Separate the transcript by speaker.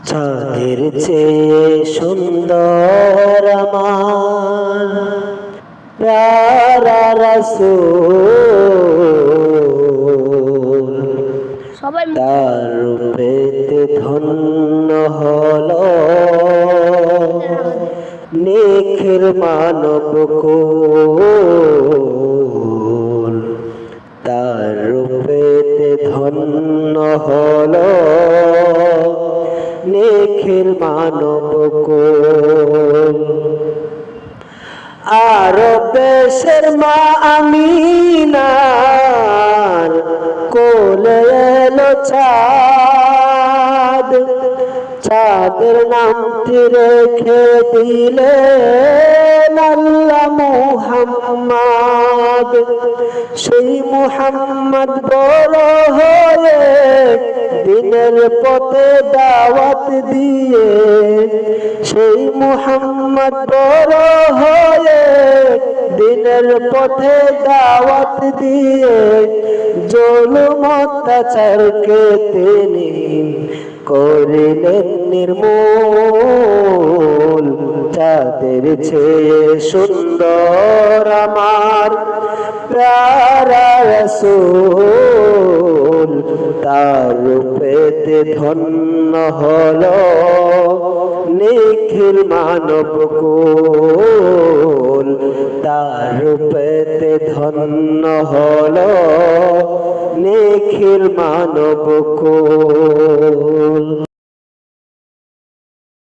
Speaker 1: চাঁদের চেয়ে সুন্দর আমার প্যারা রাসূল, তার রূপেতে ধন্য হলো নিখিল মানব কুল। তার রূপেতে ধন্য হলো নিখিল মানব কুল। আরব দেশের মা আমিনার কোলে এলো চাঁদ, চাঁদের নামটি রেখে দিলেন আল্লাহ মুহাম্মদ। সেই মুহাম্মদ বড় হয়ে দিনের পথে দাওয়াত দিয়ে, সেই মুহাম্মদ বড় হয়ে দিনের পথে দাওয়াত দিয়ে জুলুম অত্যাচারকে তিনি করিলেন নির্মূল। চাঁদের চেয়ে সুন্দর আমার প্যারা রাসূল, তার রূপেতে ধন্য হলো নিখিল মানব কুল। তার রূপেতে ধন্য হলো নিখিল মানব কুল।